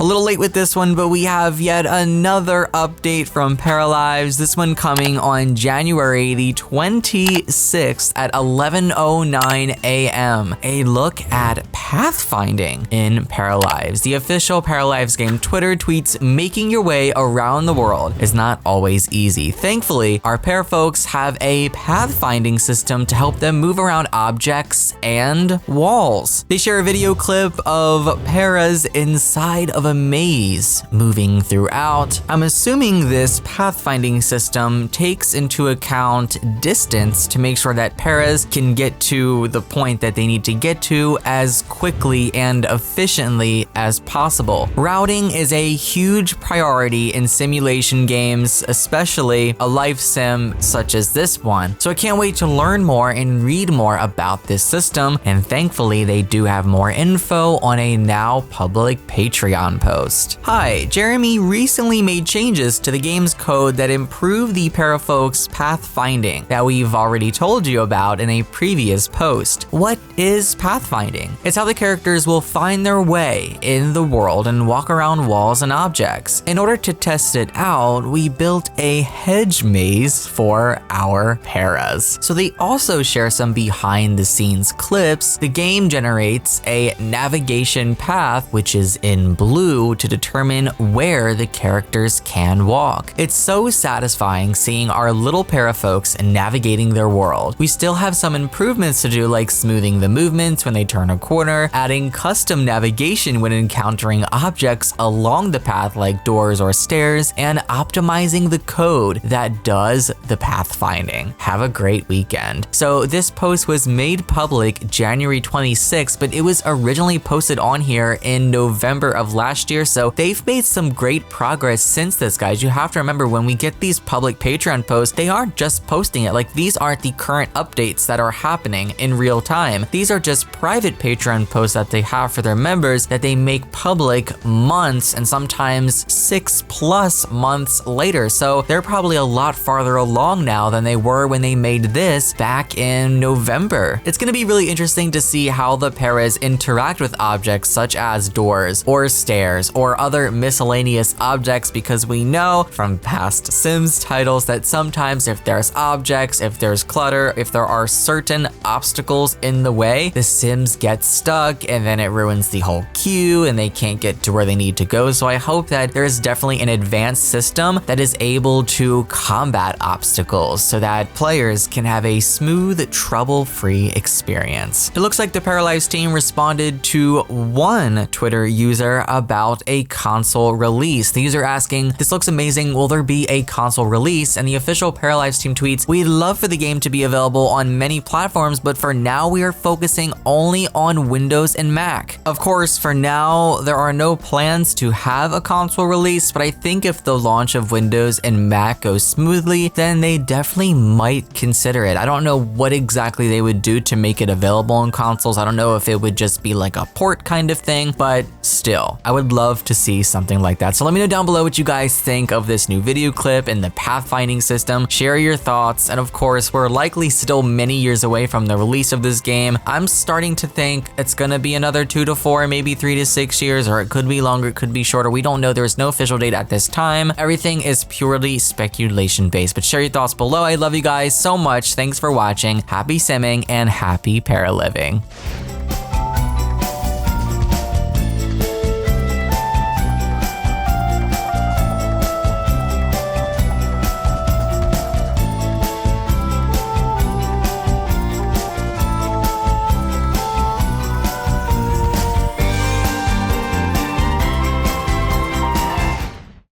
little late with this one, but we have yet another update from Paralives. This one coming on January the 26th at 11:09 a.m. A look at pathfinding in Paralives. The official Paralives game Twitter tweets, "Making your way around the world is not always easy. Thankfully, our pair folks have a pathfinding system to help them move around objects and walls." They share a video clip of paras inside of a maze moving throughout. I'm assuming this pathfinding system takes into account distance to make sure that paras can get to the point that they need to get to as quickly and efficiently as possible. Routing is a huge priority in simulation games, especially a life sim such as this one. So I can't wait to learn more and read more about this system, and thankfully they do have more info on a now public Patreon post. Hi, Jeremy recently made changes to the game's code that improve the parafolks pathfinding that we've already told you about in a previous post. What is pathfinding? It's how the characters will find their way in the world and walk around walls and objects. In order to test it out, we built a hedge maze for our paras. So they also share some behind the scenes clips. The game generates a navigation path, which is in blue, to determine where the characters can walk. It's so satisfying seeing our little para folks navigating their world. We still have some improvements to do, like smoothing the movements when they turn a corner, adding custom navigation when encountering objects along the path like doors or stairs, and optimizing the code that does the pathfinding. Have a great weekend. So this post was made public January 26th, but it was originally posted on here in November of last year, so they've made some great progress since this, guys. You have to remember, when we get these public Patreon posts, they aren't just posting it. Like, these aren't the current updates that are happening in real time. These are just private Patreon posts that they have for their members that they make public months and sometimes 6+ months later. So they're probably a lot farther along now than they were when they made this back in November. It's gonna be really interesting to see how the paras interact with objects such as doors or stairs or other miscellaneous objects, because we know from past Sims titles that sometimes if there's objects, if there's clutter, if there are certain obstacles in the way, the Sims get stuck and then it ruins the whole queue and they can't get to where they need to go. So I hope that there's definitely an advanced system that is able to combat obstacles so that players can have a smooth, trouble-free experience. It looks like the Paralives team responded to one Twitter user about a console release. The user asking, "This looks amazing, will there be a console release?" And the official Paralives team tweets, "We'd love for the game to be available on many platforms, but for now we are focusing only on Windows and Mac." Of course, for now, there are no plans to have a console release, but I think if the launch of Windows and Mac goes smoothly, then they definitely might consider it. I don't know what exactly they would do to make it available on consoles. I don't know if it would just be like a port kind of thing, but still, I would love to see something like that. So let me know down below what you guys think of this new video clip and the pathfinding system. Share your thoughts, and of course, we're likely still many years away from the release of this game. I'm starting to think it's gonna be another 2 to 4, maybe 3 to 6 years, or it could be longer, it could be shorter. We don't know. There's no official date at this time. Everything is purely speculation based, but share your thoughts below. I love you guys so much. Thanks for watching. Happy simming and happy paraliving.